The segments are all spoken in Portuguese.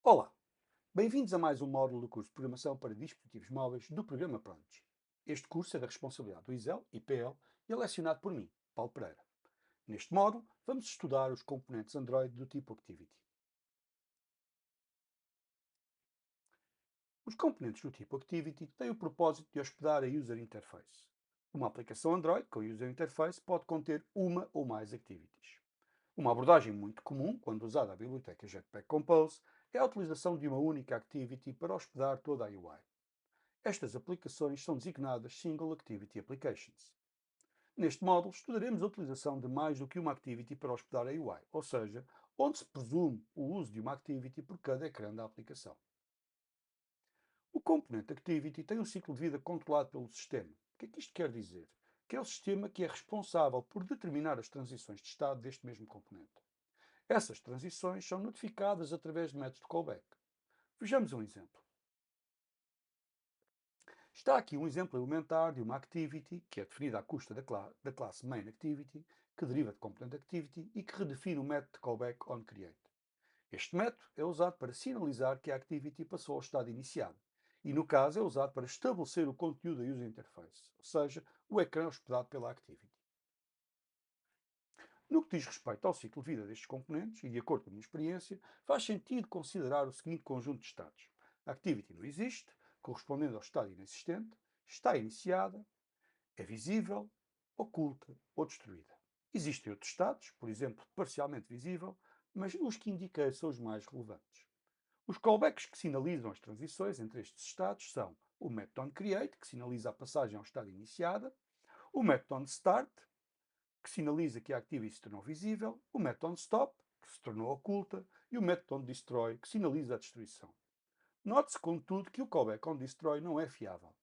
Olá, bem-vindos a mais um módulo do curso de Programação para Dispositivos Móveis do programa Prodigy. Este curso é da responsabilidade do ISEL, IPL, e é lecionado por mim, Paulo Pereira. Neste módulo, vamos estudar os componentes Android do tipo Activity. Os componentes do tipo Activity têm o propósito de hospedar a User Interface. Uma aplicação Android com User Interface pode conter uma ou mais activities. Uma abordagem muito comum, quando usada a biblioteca Jetpack Compose, é a utilização de uma única activity para hospedar toda a UI. Estas aplicações são designadas Single Activity Applications. Neste módulo, estudaremos a utilização de mais do que uma activity para hospedar a UI, ou seja, onde se presume o uso de uma activity por cada ecrã da aplicação. O componente Activity tem um ciclo de vida controlado pelo sistema. O que é que isto quer dizer? Que é o sistema que é responsável por determinar as transições de estado deste mesmo componente. Essas transições são notificadas através de métodos de callback. Vejamos um exemplo. Está aqui um exemplo elementar de uma activity que é definida à custa da classe MainActivity, que deriva de componentActivity e que redefine o método de callback onCreate. Este método é usado para sinalizar que a activity passou ao estado iniciado e, no caso, é usado para estabelecer o conteúdo da user interface, ou seja, o ecrã hospedado pela activity. No que diz respeito ao ciclo de vida destes componentes, e de acordo com a minha experiência, faz sentido considerar o seguinte conjunto de estados. A activity não existe, correspondendo ao estado inexistente, está iniciada, é visível, oculta ou destruída. Existem outros estados, por exemplo, parcialmente visível, mas os que indiquei são os mais relevantes. Os callbacks que sinalizam as transições entre estes estados são o método onCreate, que sinaliza a passagem ao estado iniciada, o método onStart, que sinaliza que a activity se tornou visível, o método onStop, que se tornou oculta, e o método onDestroy, que sinaliza a destruição. Note-se, contudo, que o callback onDestroy não é fiável.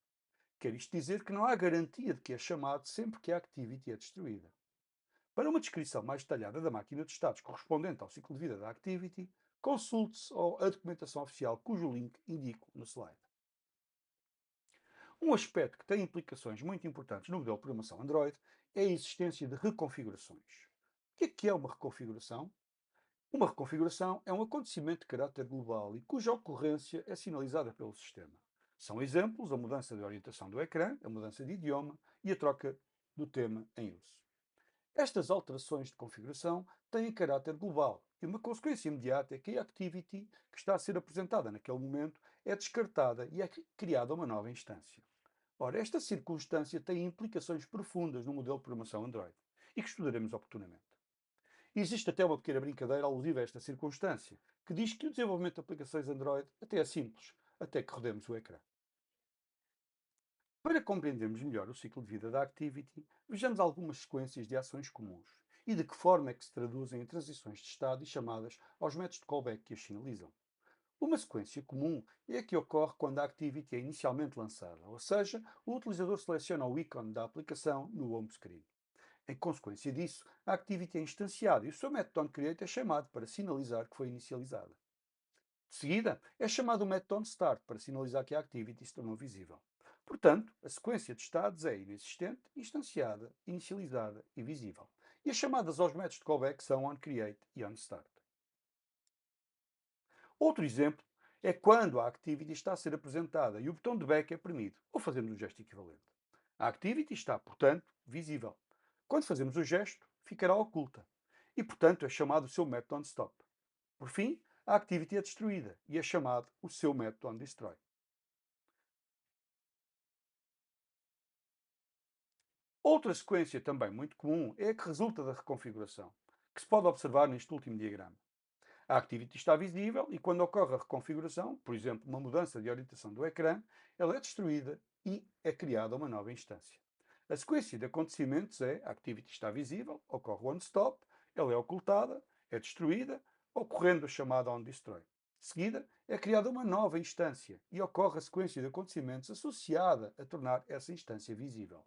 Quer isto dizer que não há garantia de que é chamado sempre que a activity é destruída. Para uma descrição mais detalhada da máquina de estados correspondente ao ciclo de vida da activity, consulte-se a documentação oficial cujo link indico no slide. Um aspecto que tem implicações muito importantes no modelo de programação Android é a existência de reconfigurações. O que é uma reconfiguração? Uma reconfiguração é um acontecimento de caráter global e cuja ocorrência é sinalizada pelo sistema. São exemplos a mudança de orientação do ecrã, a mudança de idioma e a troca do tema em uso. Estas alterações de configuração têm caráter global e uma consequência imediata é que a activity que está a ser apresentada naquele momento é descartada e é criada uma nova instância. Ora, esta circunstância tem implicações profundas no modelo de programação Android e que estudaremos oportunamente. Existe até uma pequena brincadeira alusiva a esta circunstância, que diz que o desenvolvimento de aplicações Android até é simples, até que rodemos o ecrã. Para compreendermos melhor o ciclo de vida da Activity, vejamos algumas sequências de ações comuns e de que forma é que se traduzem em transições de estado e chamadas aos métodos de callback que as sinalizam. Uma sequência comum é a que ocorre quando a Activity é inicialmente lançada, ou seja, o utilizador seleciona o ícone da aplicação no home screen. Em consequência disso, a Activity é instanciada e o seu método onCreate é chamado para sinalizar que foi inicializada. De seguida, é chamado o método onStart para sinalizar que a Activity se tornou visível. Portanto, a sequência de estados é inexistente, instanciada, inicializada e visível. E as chamadas aos métodos de callback são onCreate e onStart. Outro exemplo é quando a Activity está a ser apresentada e o botão de back é premido, ou fazemos o gesto equivalente. A Activity está, portanto, visível. Quando fazemos o gesto, ficará oculta. E, portanto, é chamado o seu método onStop. Por fim, a Activity é destruída e é chamado o seu método onDestroy. Outra sequência também muito comum é a que resulta da reconfiguração, que se pode observar neste último diagrama. A Activity está visível e quando ocorre a reconfiguração, por exemplo, uma mudança de orientação do ecrã, ela é destruída e é criada uma nova instância. A sequência de acontecimentos é: a Activity está visível, ocorre o onStop, ela é ocultada, é destruída, ocorrendo a chamada onDestroy. De seguida, é criada uma nova instância e ocorre a sequência de acontecimentos associada a tornar essa instância visível.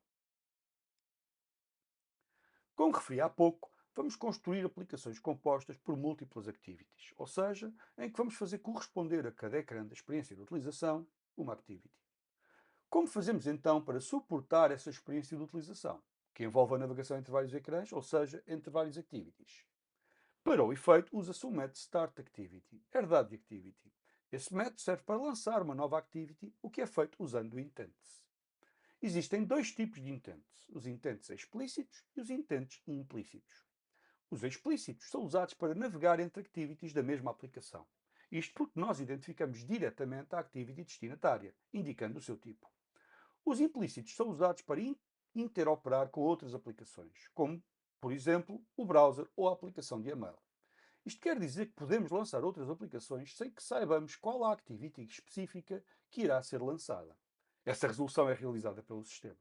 Como referi há pouco, vamos construir aplicações compostas por múltiplas activities, ou seja, em que vamos fazer corresponder a cada ecrã da experiência de utilização uma activity. Como fazemos então para suportar essa experiência de utilização, que envolve a navegação entre vários ecrãs, ou seja, entre várias activities? Para o efeito, usa-se o método Start Activity, herdado de Activity, Esse método serve para lançar uma nova activity, o que é feito usando o intents. Existem dois tipos de intents, os intents explícitos e os intents implícitos. Os explícitos são usados para navegar entre activities da mesma aplicação. Isto porque nós identificamos diretamente a activity destinatária, indicando o seu tipo. Os implícitos são usados para interoperar com outras aplicações, como, por exemplo, o browser ou a aplicação de e-mail. Isto quer dizer que podemos lançar outras aplicações sem que saibamos qual a activity específica que irá ser lançada. Essa resolução é realizada pelo sistema.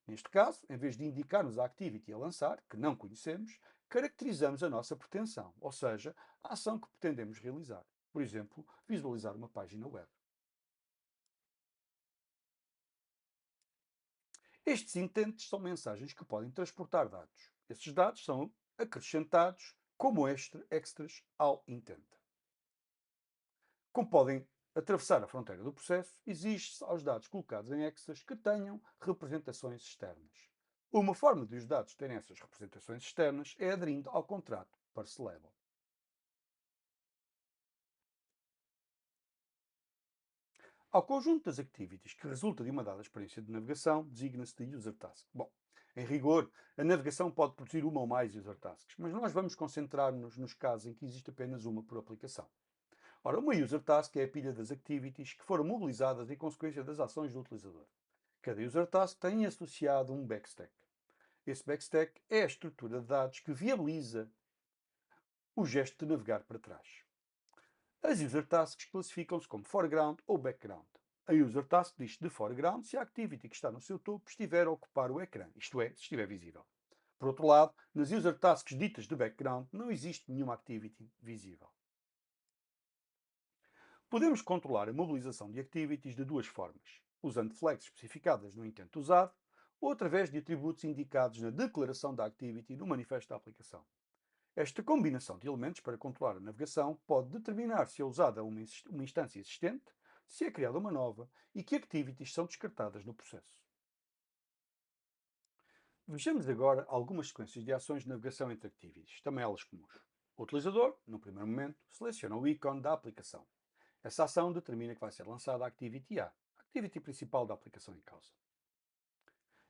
Neste caso, em vez de indicar-nos a activity a lançar, que não conhecemos, caracterizamos a nossa pretensão, ou seja, a ação que pretendemos realizar. Por exemplo, visualizar uma página web. Estes intentes são mensagens que podem transportar dados. Esses dados são acrescentados como extras ao intento. Como podem atravessar a fronteira do processo, exige-se aos dados colocados em extras que tenham representações externas. Uma forma de os dados terem essas representações externas é aderindo ao contrato parse level. Ao conjunto das activities que resulta de uma dada experiência de navegação, designa-se de user task. Bom, em rigor, a navegação pode produzir uma ou mais user tasks, mas nós vamos concentrar-nos nos casos em que existe apenas uma por aplicação. Ora, uma user task é a pilha das activities que foram mobilizadas em consequência das ações do utilizador. Cada user task tem associado um backstack. Esse backstack é a estrutura de dados que viabiliza o gesto de navegar para trás. As user tasks classificam-se como foreground ou background. A user task diz de foreground se a activity que está no seu topo estiver a ocupar o ecrã, isto é, se estiver visível. Por outro lado, nas user tasks ditas de background não existe nenhuma activity visível. Podemos controlar a mobilização de activities de duas formas, usando flags especificadas no intento usado ou através de atributos indicados na declaração da activity no manifesto da aplicação. Esta combinação de elementos para controlar a navegação pode determinar se é usada uma instância existente, se é criada uma nova e que activities são descartadas no processo. Vejamos agora algumas sequências de ações de navegação entre activities, também elas comuns. O utilizador, no primeiro momento, seleciona o ícone da aplicação. Essa ação determina que vai ser lançada a Activity A, a activity principal da aplicação em causa.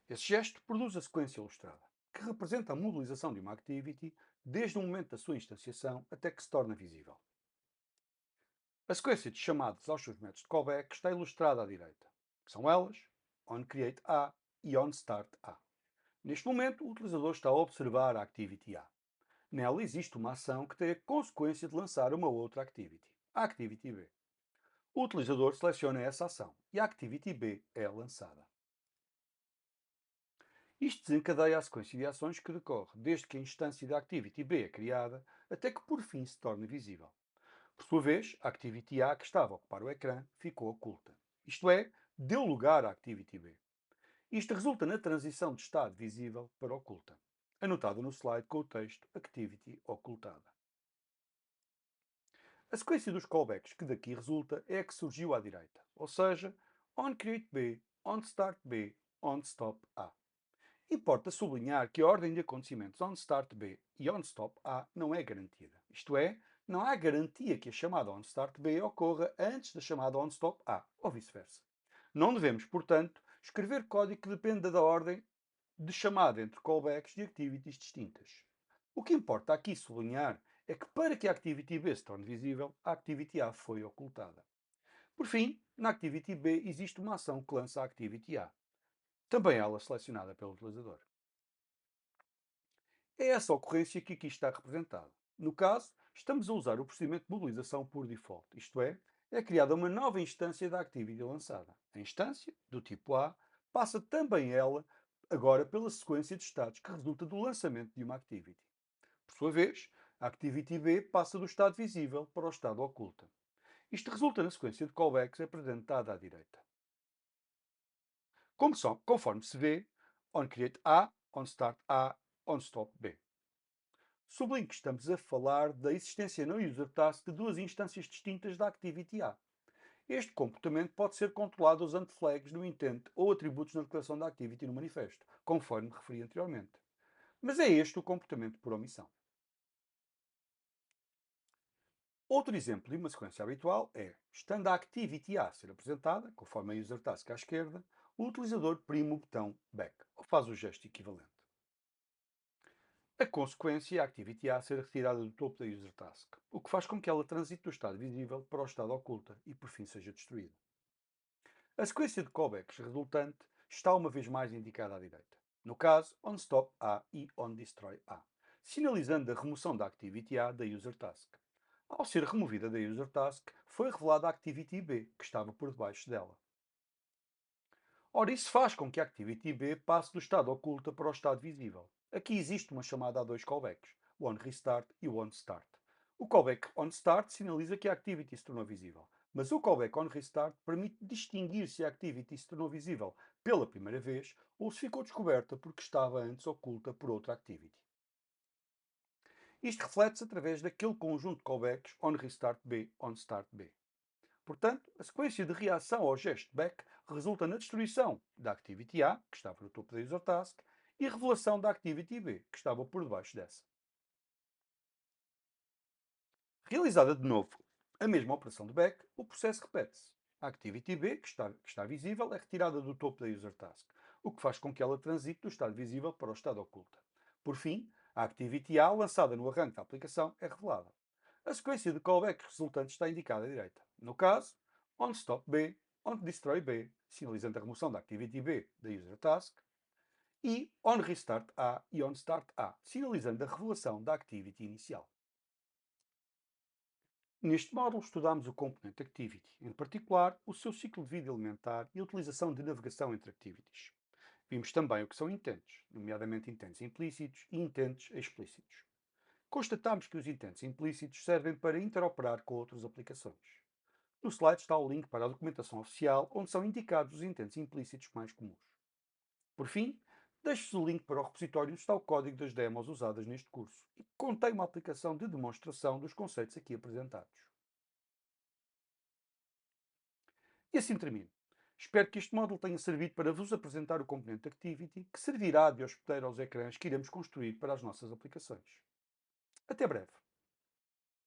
Esse gesto produz a sequência ilustrada, que representa a mobilização de uma activity desde o momento da sua instanciação até que se torna visível. A sequência de chamadas aos seus métodos de callback está ilustrada à direita, que são elas onCreateA e onStartA. Neste momento, o utilizador está a observar a Activity A. Nela existe uma ação que tem a consequência de lançar uma outra activity, a Activity B. O utilizador seleciona essa ação e a Activity B é lançada. Isto desencadeia a sequência de ações que decorre desde que a instância da Activity B é criada até que por fim se torne visível. Por sua vez, a Activity A que estava a ocupar o ecrã ficou oculta. Isto é, deu lugar à Activity B. Isto resulta na transição de estado visível para oculta, anotado no slide com o texto Activity ocultada. A sequência dos callbacks que daqui resulta é a que surgiu à direita, ou seja, onCreateB, onStartB, onStopA. Importa sublinhar que a ordem de acontecimentos onStartB e onStopA não é garantida. Isto é, não há garantia que a chamada onStartB ocorra antes da chamada onStopA, ou vice-versa. Não devemos, portanto, escrever código que dependa da ordem de chamada entre callbacks de activities distintas. O que importa aqui sublinhar é que para que a Activity B se torne visível, a Activity A foi ocultada. Por fim, na Activity B existe uma ação que lança a Activity A, também ela selecionada pelo utilizador. É essa ocorrência que aqui está representada. No caso, estamos a usar o procedimento de mobilização por default, isto é criada uma nova instância da Activity lançada. A instância, do tipo A, passa também ela agora pela sequência de estados que resulta do lançamento de uma Activity. Por sua vez, a Activity B passa do estado visível para o estado oculta. Isto resulta na sequência de callbacks apresentada à direita. Conforme se vê, onCreateA, onStartA, onStopB. Sublinho que estamos a falar da existência no user task de duas instâncias distintas da Activity A. Este comportamento pode ser controlado usando flags no intent ou atributos na declaração da Activity no manifesto, conforme referi anteriormente. Mas é este o comportamento por omissão. Outro exemplo de uma sequência habitual é, estando a activity A a ser apresentada, conforme a user task à esquerda, o utilizador prima o botão back, ou faz o gesto equivalente. A consequência é a activity A ser retirada do topo da user task, o que faz com que ela transite do estado visível para o estado oculta e por fim seja destruída. A sequência de callbacks resultante está uma vez mais indicada à direita, no caso onStop A e onDestroy A, sinalizando a remoção da activity A da user task. Ao ser removida da user task, foi revelada a activity B, que estava por debaixo dela. Ora, isso faz com que a activity B passe do estado oculta para o estado visível. Aqui existe uma chamada a dois callbacks, o onRestart e o onStart. O callback onStart sinaliza que a activity se tornou visível, mas o callback onRestart permite distinguir se a activity se tornou visível pela primeira vez ou se ficou descoberta porque estava antes oculta por outra activity. Isto reflete-se através daquele conjunto de callbacks onRestartB, onStartB. Portanto, a sequência de reação ao gesto back resulta na destruição da activity A, que estava no topo da user task, e revelação da activity B, que estava por debaixo dessa. Realizada de novo a mesma operação de back, o processo repete-se. A activity B, que está visível, é retirada do topo da user task, o que faz com que ela transite do estado visível para o estado oculta. Por fim, a activity A, lançada no arranque da aplicação, é revelada. A sequência de callbacks resultante está indicada à direita. No caso, onStopB, onDestroyB, sinalizando a remoção da activity B da user task, e onRestartA e onStartA, sinalizando a revelação da activity inicial. Neste módulo estudamos o componente Activity, em particular o seu ciclo de vida elementar e a utilização de navegação entre activities. Vimos também o que são intents, nomeadamente intents implícitos e intents explícitos. Constatamos que os intents implícitos servem para interoperar com outras aplicações. No slide está o link para a documentação oficial, onde são indicados os intents implícitos mais comuns. Por fim, deixo-vos o link para o repositório onde está o código das demos usadas neste curso e que contém uma aplicação de demonstração dos conceitos aqui apresentados. E assim termino. Espero que este módulo tenha servido para vos apresentar o componente Activity, que servirá de hospedeiro aos ecrãs que iremos construir para as nossas aplicações. Até breve!